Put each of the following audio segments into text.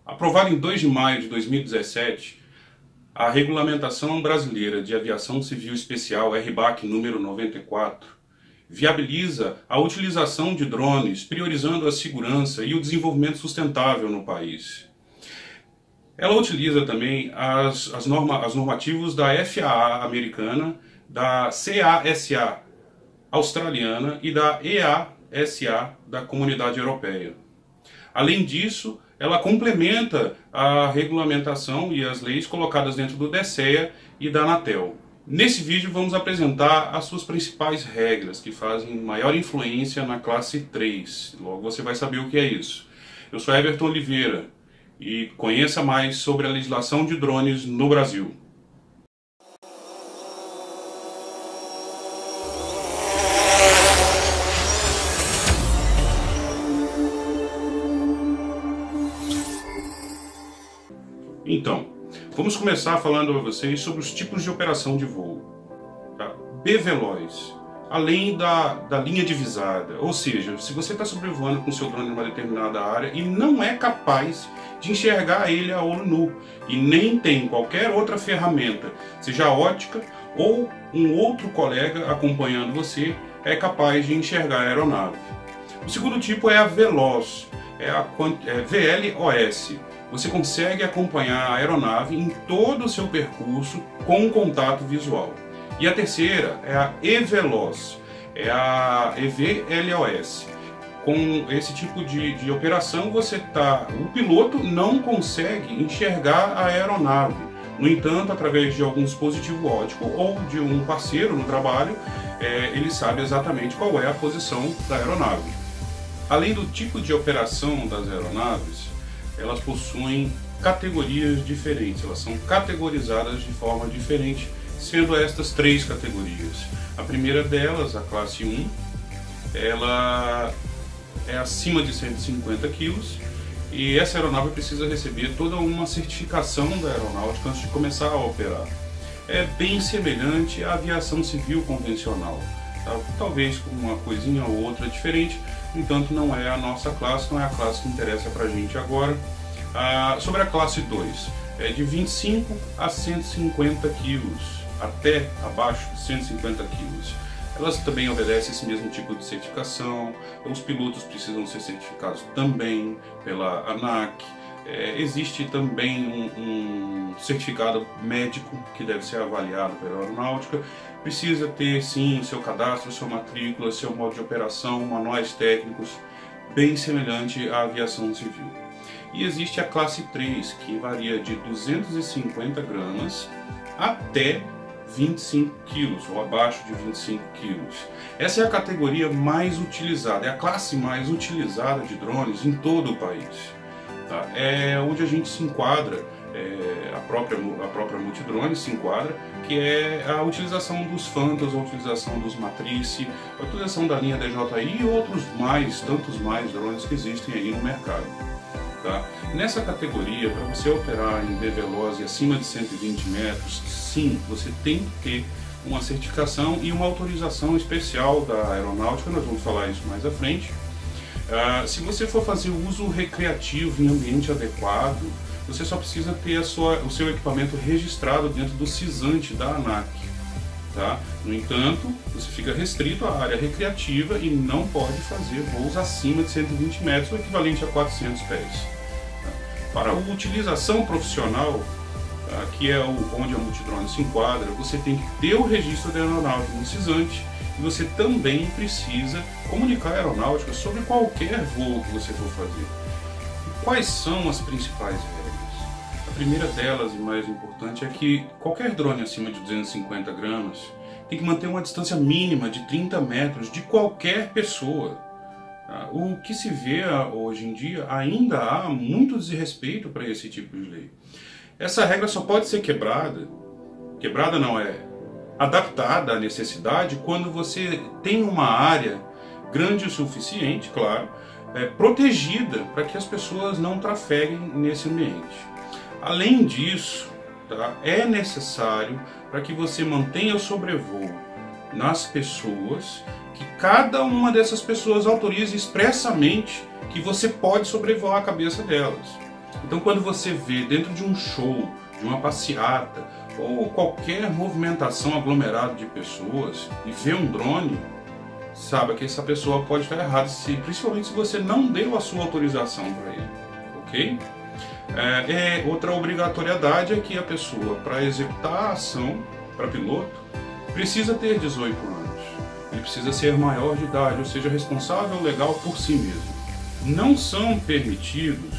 Aprovada em 2 de maio de 2017, a Regulamentação Brasileira de Aviação Civil Especial, RBAC número 94, viabiliza a utilização de drones, priorizando a segurança e o desenvolvimento sustentável no país. Ela utiliza também as normativos da FAA americana, da CASA australiana e da EASA da Comunidade Europeia. Além disso, ela complementa a regulamentação e as leis colocadas dentro do DSEA e da Anatel. Nesse vídeo vamos apresentar as suas principais regras que fazem maior influência na classe 3. Logo você vai saber o que é isso. Eu sou Everton Oliveira e conheça mais sobre a legislação de drones no Brasil. Então, vamos começar falando a vocês sobre os tipos de operação de voo. Tá? BVLOS, além da linha divisada, ou seja, se você está sobrevoando com seu drone em uma determinada área e não é capaz de enxergar ele a olho nu, e nem tem qualquer outra ferramenta, seja ótica ou um outro colega acompanhando você, é capaz de enxergar a aeronave. O segundo tipo é a VLOS, VLOS. Você consegue acompanhar a aeronave em todo o seu percurso com contato visual. E a terceira é a EVLOS, a EVLOS. Com esse tipo de operação, o piloto não consegue enxergar a aeronave. No entanto, através de algum dispositivo óptico ou de um parceiro no trabalho, ele sabe exatamente qual é a posição da aeronave. Além do tipo de operação das aeronaves, elas possuem categorias diferentes, elas são categorizadas de forma diferente, sendo estas 3 categorias. A primeira delas, a classe 1, ela é acima de 150 kg e essa aeronave precisa receber toda uma certificação da aeronáutica antes de começar a operar. É bem semelhante à aviação civil convencional, tá? Talvez com uma coisinha ou outra diferente. No entanto, não é a nossa classe, não é a classe que interessa para a gente agora. Sobre a classe 2, é de 25 a 150 kg, até abaixo de 150 kg. Elas também obedecem esse mesmo tipo de certificação, os pilotos precisam ser certificados também pela ANAC. Existe também um certificado médico que deve ser avaliado pela aeronáutica. Precisa ter sim o seu cadastro, sua matrícula, seu modo de operação, manuais técnicos, bem semelhante à aviação civil. E existe a classe 3, que varia de 250 gramas até 25 quilos, ou abaixo de 25 quilos. Essa é a categoria mais utilizada, é a classe mais utilizada de drones em todo o país. Tá? É onde a gente se enquadra, a própria Multidrone se enquadra, que é a utilização dos Phantoms, a utilização dos Matrice, a utilização da linha DJI e outros tantos mais drones que existem aí no mercado. Tá? Nessa categoria, para você operar em BVLOS acima de 120 metros, sim, você tem que ter uma certificação e uma autorização especial da aeronáutica, nós vamos falar isso mais à frente. Se você for fazer uso recreativo em ambiente adequado, você só precisa ter o seu equipamento registrado dentro do CISANT da ANAC. Tá? No entanto, você fica restrito à área recreativa e não pode fazer voos acima de 120 metros, o equivalente a 400 pés. Tá? Para a utilização profissional, que é onde a Multidrone se enquadra, você tem que ter o registro da aeronave no CISANT e você também precisa comunicar a aeronáutica sobre qualquer voo que você for fazer. E quais são as principais regras? A primeira delas e mais importante é que qualquer drone acima de 250 gramas tem que manter uma distância mínima de 30 metros de qualquer pessoa. O que se vê hoje em dia, ainda há muito desrespeito para esse tipo de lei. Essa regra só pode ser quebrada não é, adaptada à necessidade quando você tem uma área grande o suficiente, claro, protegida para que as pessoas não trafeguem nesse ambiente. Além disso, tá, é necessário para que você mantenha o sobrevoo nas pessoas, que cada uma dessas pessoas autorize expressamente que você pode sobrevoar a cabeça delas. Então quando você vê dentro de um show, de uma passeata ou qualquer movimentação aglomerada de pessoas e vê um drone, saiba que essa pessoa pode estar errada, principalmente se você não deu a sua autorização para ele, ok? Outra obrigatoriedade é que a pessoa, para executar a ação, para piloto, precisa ter 18 anos. Ele precisa ser maior de idade, ou seja, responsável legal por si mesmo. Não são permitidos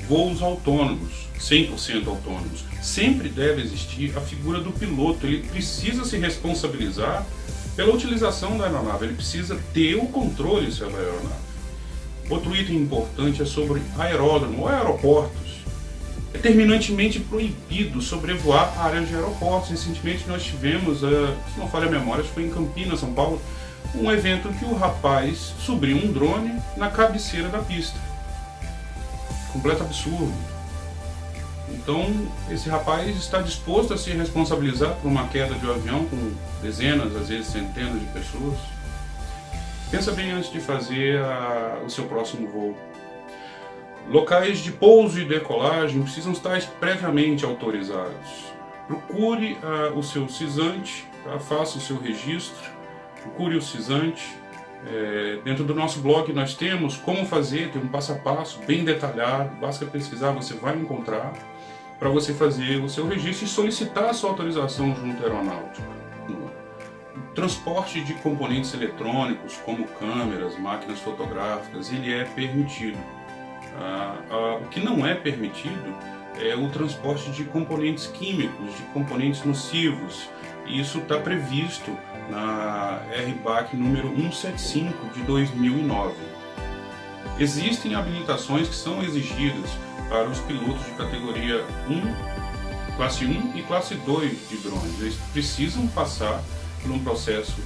voos autônomos, 100% autônomos. Sempre deve existir a figura do piloto. Ele precisa se responsabilizar pela utilização da aeronave. Ele precisa ter o controle sobre a aeronave. Outro item importante é sobre aeródromo ou aeroportos. É terminantemente proibido sobrevoar áreas de aeroportos. Recentemente nós tivemos, se não falha a memória, acho que foi em Campinas, São Paulo, um evento que o rapaz subiu um drone na cabeceira da pista. Completo absurdo. Então, esse rapaz está disposto a se responsabilizar por uma queda de um avião com dezenas, às vezes centenas de pessoas. Pensa bem antes de fazer o seu próximo voo. Locais de pouso e decolagem precisam estar previamente autorizados. Procure o seu CISANTE, tá? Faça o seu registro, procure o CISANTE. Dentro do nosso blog nós temos como fazer, tem um passo a passo bem detalhado, basta pesquisar, você vai encontrar, para você fazer o seu registro e solicitar a sua autorização junto à aeronáutica. O transporte de componentes eletrônicos, como câmeras, máquinas fotográficas, ele é permitido. O que não é permitido é o transporte de componentes químicos, de componentes nocivos. Isso está previsto na RBAC número 175 de 2009. Existem habilitações que são exigidas para os pilotos de categoria 1, classe 1 e classe 2 de drones. Eles precisam passar por um processo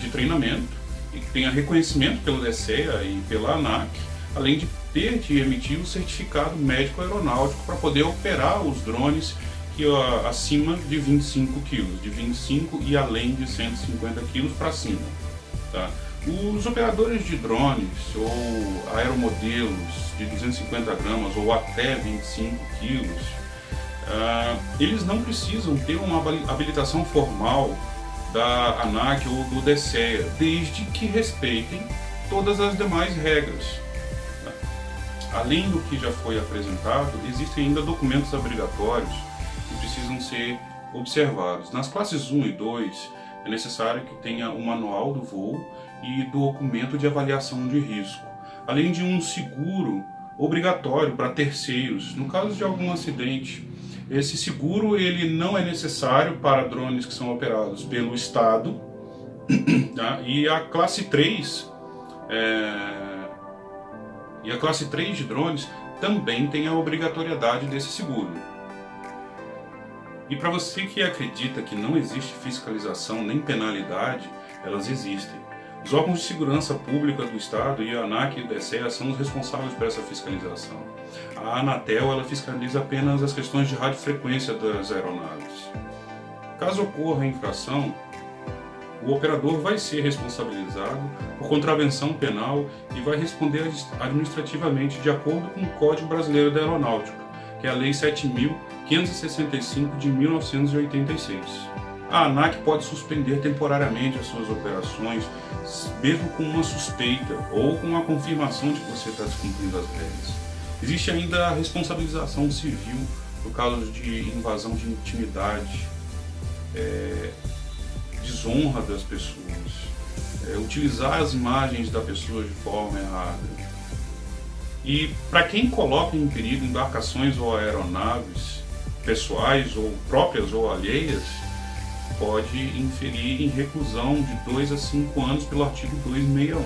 de treinamento e que tenha reconhecimento pelo DCEA e pela ANAC, além de ter de emitir o certificado médico aeronáutico para poder operar os drones acima de 25 kg, de 25 e além de 150 kg para cima. Tá? Os operadores de drones ou aeromodelos de 250 gramas ou até 25 kg, eles não precisam ter uma habilitação formal da ANAC ou do DCEA, desde que respeitem todas as demais regras. Além do que já foi apresentado, existem ainda documentos obrigatórios que precisam ser observados. Nas classes 1 e 2, é necessário que tenha o manual do voo e documento de avaliação de risco, além de um seguro obrigatório para terceiros. No caso de algum acidente, esse seguro ele não é necessário para drones que são operados pelo Estado, tá? E a classe 3 de drones também tem a obrigatoriedade desse seguro. E para você que acredita que não existe fiscalização nem penalidade, elas existem. Os órgãos de segurança pública do Estado e a ANAC e o DCEA são os responsáveis por essa fiscalização. A Anatel ela fiscaliza apenas as questões de radiofrequência das aeronaves. Caso ocorra a infração, o operador vai ser responsabilizado por contravenção penal e vai responder administrativamente de acordo com o Código Brasileiro da Aeronáutica, que é a Lei 7.565 de 1986. A ANAC pode suspender temporariamente as suas operações, mesmo com uma suspeita ou com a confirmação de que você está descumprindo as regras. Existe ainda a responsabilização civil no caso de invasão de intimidade, desonra das pessoas, utilizar as imagens da pessoa de forma errada. E para quem coloca em perigo embarcações ou aeronaves pessoais ou próprias ou alheias, pode inferir em reclusão de 2 a 5 anos pelo artigo 261.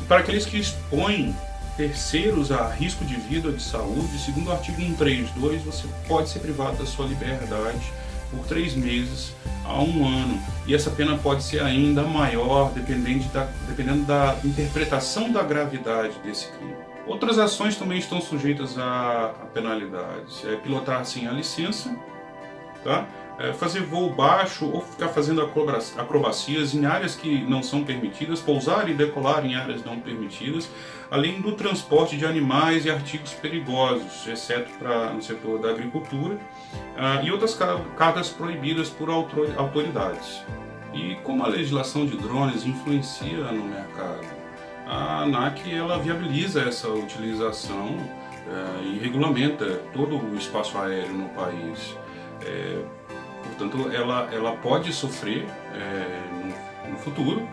E para aqueles que expõem terceiros a risco de vida ou de saúde, segundo o artigo 132, você pode ser privado da sua liberdade por 3 meses a 1 ano. E essa pena pode ser ainda maior, dependendo da interpretação da gravidade desse crime. Outras ações também estão sujeitas a penalidades. Pilotar sem a licença, tá? fazer voo baixo ou ficar fazendo acrobacias em áreas que não são permitidas, pousar e decolar em áreas não permitidas, além do transporte de animais e artigos perigosos, exceto no setor da agricultura, e outras cargas proibidas por autoridades. E como a legislação de drones influencia no mercado, a ANAC ela viabiliza essa utilização e regulamenta todo o espaço aéreo no país. Portanto, ela pode sofrer no futuro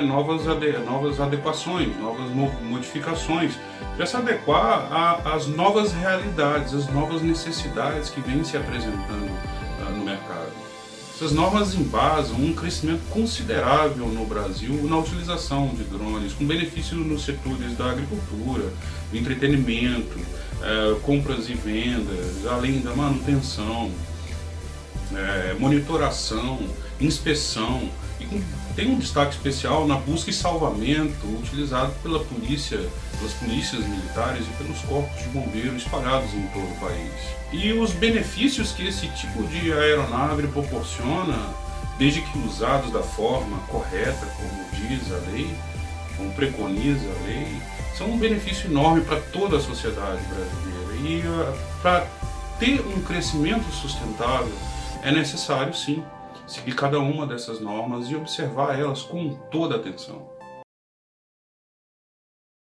novas adequações, novas modificações, para se adequar às novas realidades, às novas necessidades que vêm se apresentando no mercado. Essas normas embasam um crescimento considerável no Brasil na utilização de drones, com benefício nos setores da agricultura, do entretenimento, compras e vendas, além da manutenção, monitoração, inspeção, e tem um destaque especial na busca e salvamento utilizado pelas polícias militares e pelos corpos de bombeiros espalhados em todo o país. E os benefícios que esse tipo de aeronave proporciona, desde que usados da forma correta, como diz a lei, como preconiza a lei, são um benefício enorme para toda a sociedade brasileira. E para ter um crescimento sustentável, é necessário, sim, seguir cada uma dessas normas e observar elas com toda atenção.